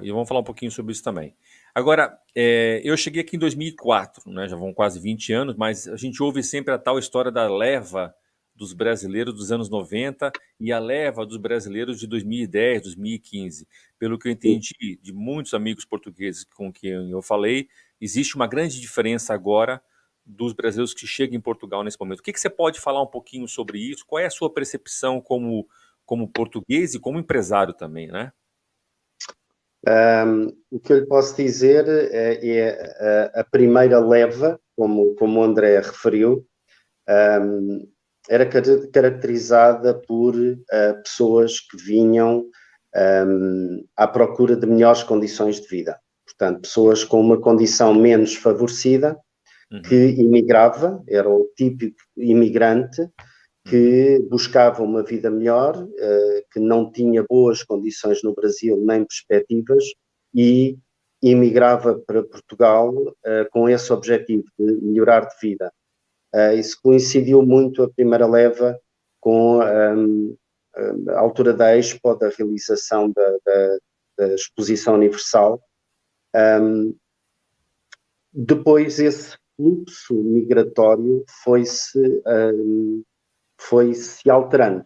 E vamos falar um pouquinho sobre isso também. Agora, eu cheguei aqui em 2004, né, já vão quase 20 anos, mas a gente ouve sempre a tal história da leva dos brasileiros dos anos 90 e a leva dos brasileiros de 2010, 2015. Pelo que eu entendi de muitos amigos portugueses com quem eu falei, existe uma grande diferença agora dos brasileiros que chegam em Portugal nesse momento. O que você pode falar um pouquinho sobre isso? Qual é a sua percepção como português e como empresário também, né? O que eu lhe posso dizer é a primeira leva, como o André referiu, era caracterizada por pessoas que vinham à procura de melhores condições de vida. Portanto, pessoas com uma condição menos favorecida que imigrava, era o típico imigrante que buscava uma vida melhor, que não tinha boas condições no Brasil nem perspectivas e imigrava para Portugal com esse objetivo de melhorar de vida. Isso coincidiu muito a primeira leva com a altura da Expo, da realização da Exposição Universal. Depois esse fluxo migratório foi-se alterando.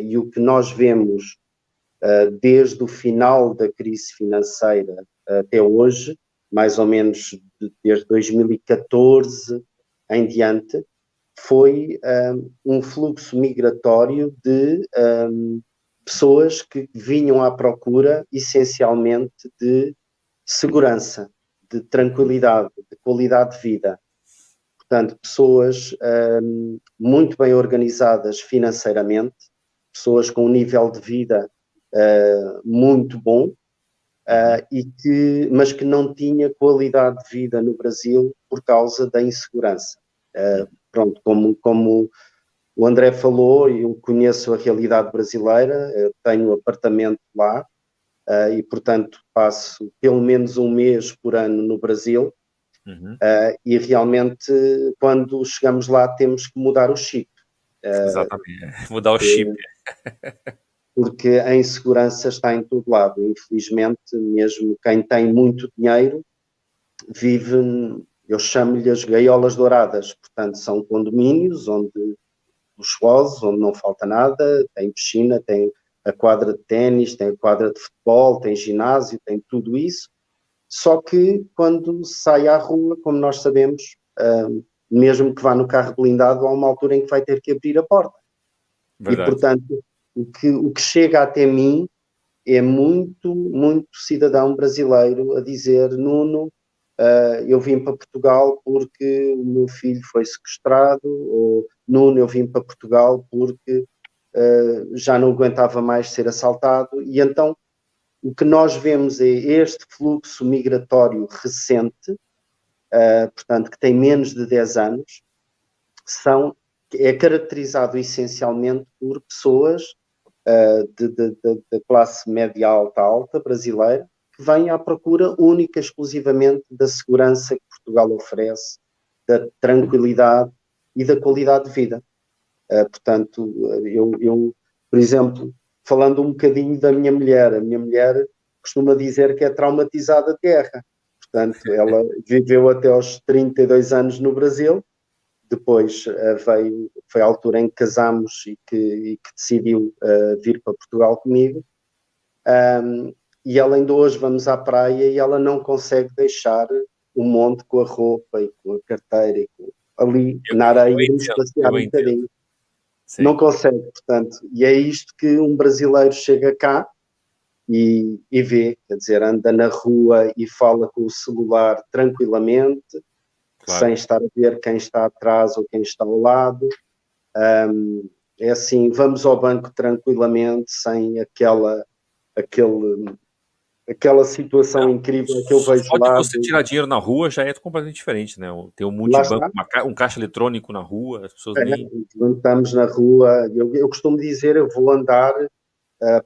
E o que nós vemos desde o final da crise financeira até hoje, mais ou menos desde 2014 em diante, foi um fluxo migratório de pessoas que vinham à procura essencialmente de segurança, de tranquilidade, de qualidade de vida. Portanto, pessoas muito bem organizadas financeiramente, pessoas com um nível de vida muito bom, mas que não tinha qualidade de vida no Brasil por causa da insegurança. Pronto, como o André falou, eu conheço a realidade brasileira, tenho apartamento lá e, portanto, passo pelo menos um mês por ano no Brasil. E realmente, quando chegamos lá, temos que mudar o chip. Exatamente, mudar o chip. Porque a insegurança está em todo lado. Infelizmente, mesmo quem tem muito dinheiro vive, eu chamo-lhe as gaiolas douradas. Portanto, são condomínios luxuosos, onde não falta nada, tem piscina, tem a quadra de ténis, tem a quadra de futebol, tem ginásio, tem tudo isso. Só que quando sai à rua, como nós sabemos, mesmo que vá no carro blindado, há uma altura em que vai ter que abrir a porta. E, Verdade. portanto, o que chega até mim é muito cidadão brasileiro a dizer: Nuno, eu vim para Portugal porque o meu filho foi sequestrado, ou Nuno, eu vim para Portugal porque já não aguentava mais ser assaltado. E então o que nós vemos é este fluxo migratório recente, portanto, que tem menos de 10 anos, é caracterizado essencialmente por pessoas da classe média alta brasileira, que vêm à procura única e exclusivamente da segurança que Portugal oferece, da tranquilidade e da qualidade de vida. Portanto, eu, por exemplo, falando um bocadinho da minha mulher, a minha mulher costuma dizer que é traumatizada de guerra. Portanto, ela viveu até aos 32 anos no Brasil, depois foi a altura em que casámos e que decidiu vir para Portugal comigo. E ela ainda hoje vamos à praia e ela não consegue deixar o monte com a roupa e com a carteira e ali na areia irmos passear Eu um entendo. bocadinho. Não Sim. consegue, portanto. E é isto que um brasileiro chega cá e vê, quer dizer, anda na rua e fala com o celular tranquilamente, sem Claro. estar a ver quem está atrás ou quem está ao lado. É assim, vamos ao banco tranquilamente, sem aquela situação incrível que eu vejo Só de lá. você tirar dinheiro na rua já é completamente diferente, né? Ter um Lá multibanco, está, um caixa eletrônico na rua, as pessoas nem. estamos na rua. Eu costumo dizer, eu vou andar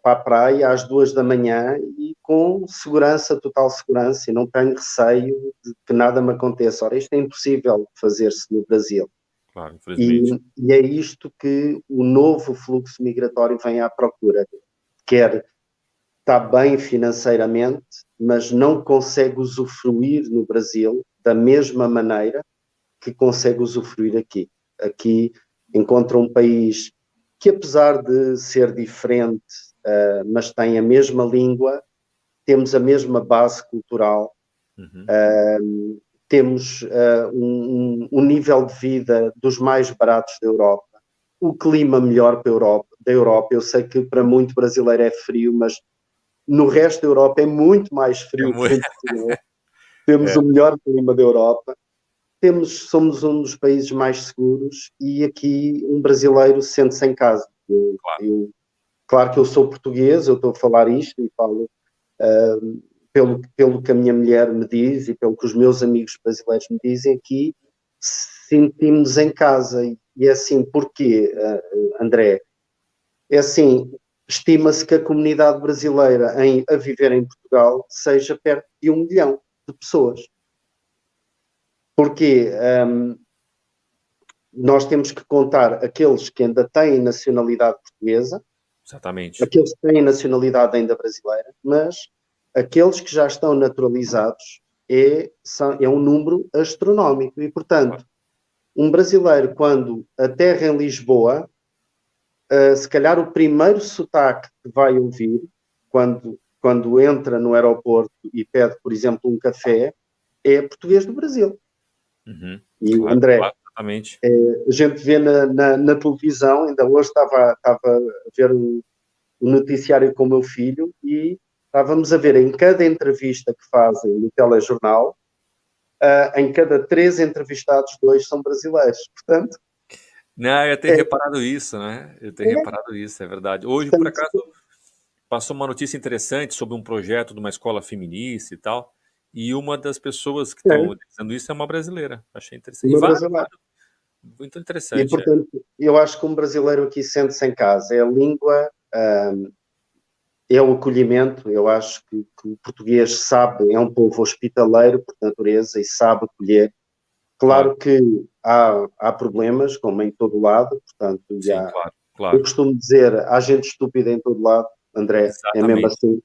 para a praia às 2 da manhã e com segurança, total segurança, e não tenho receio de que nada me aconteça. Ora, isto é impossível fazer-se no Brasil. Claro, E, infelizmente. e é isto que o novo fluxo migratório vem à procura. Quer está bem financeiramente, mas não consegue usufruir no Brasil da mesma maneira que consegue usufruir aqui. Aqui encontra um país que, apesar de ser diferente, mas tem a mesma língua, temos a mesma base cultural, temos um nível de vida dos mais baratos da Europa, o clima melhor da Europa. Eu sei que para muito brasileiro é frio, mas no resto da Europa é muito mais É frio que muito... em Portugal. Temos é, o melhor clima da Europa. Somos um dos países mais seguros e aqui um brasileiro sente-se em casa. Claro que eu sou português, eu estou a falar isto e falo pelo que a minha mulher me diz e pelo que os meus amigos brasileiros me dizem aqui, sentimos em casa. E é assim, porquê, André? É assim, estima-se que a comunidade brasileira a viver em Portugal seja perto de 1 milhão de pessoas. Porquê? Nós temos que contar aqueles que ainda têm nacionalidade portuguesa, exatamente. aqueles que têm nacionalidade ainda brasileira, mas aqueles que já estão naturalizados é um número astronómico. E, portanto, um brasileiro, quando aterra em Lisboa, se calhar o primeiro sotaque que vai ouvir, quando entra no aeroporto e pede, por exemplo, um café, é português do Brasil. E, Claro, André, claro, exatamente. a gente vê na televisão, ainda hoje estava a ver o noticiário com o meu filho e estávamos a ver em cada entrevista que fazem no telejornal, em cada 3 entrevistados, 2 são brasileiros. Portanto, Não, eu tenho reparado isso, né? Eu tenho é, reparado isso, é verdade. Hoje, por portanto, acaso, passou uma notícia interessante sobre um projeto de uma escola feminista e tal, e uma das pessoas que estão é utilizando isso é uma brasileira. Achei interessante. E uma várias, brasileira. muito E, interessante. portanto, eu acho que um brasileiro aqui sente-se em casa. É a língua, é o acolhimento. Eu acho que o português sabe, é um povo hospitaleiro por natureza e sabe acolher. Claro, Claro que há problemas, como em todo lado, portanto, sim, claro, eu claro. costumo dizer, há gente estúpida em todo lado, André, é mesmo Exatamente, assim.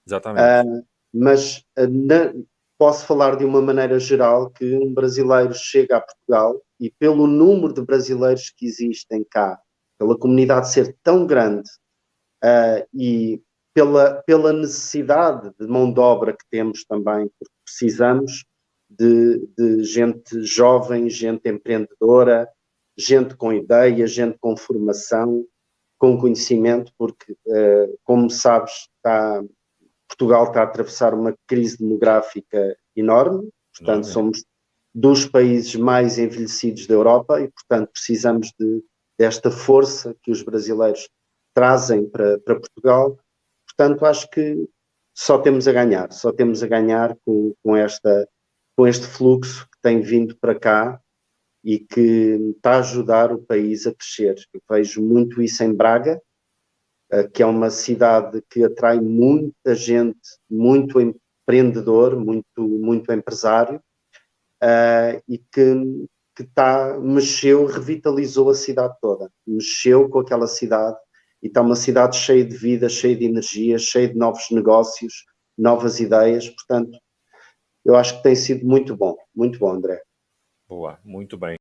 exatamente. Mas posso falar de uma maneira geral que um brasileiro chega a Portugal e pelo número de brasileiros que existem cá, pela comunidade ser tão grande, e pela necessidade de mão de obra que temos também, porque precisamos de gente jovem, gente empreendedora, gente com ideias, gente com formação, com conhecimento, porque, como sabes, Portugal está a atravessar uma crise demográfica enorme, portanto, Enorme, é. somos dos países mais envelhecidos da Europa e, portanto, precisamos desta força que os brasileiros trazem para Portugal. Portanto, acho que só temos a ganhar com este fluxo que tem vindo para cá e que está a ajudar o país a crescer. Eu vejo muito isso em Braga, que é uma cidade que atrai muita gente, muito empreendedor, muito empresário, e que mexeu, revitalizou a cidade toda, mexeu com aquela cidade e está uma cidade cheia de vida, cheia de energia, cheia de novos negócios, novas ideias, portanto, eu acho que tem sido muito bom, André. Boa, muito bem.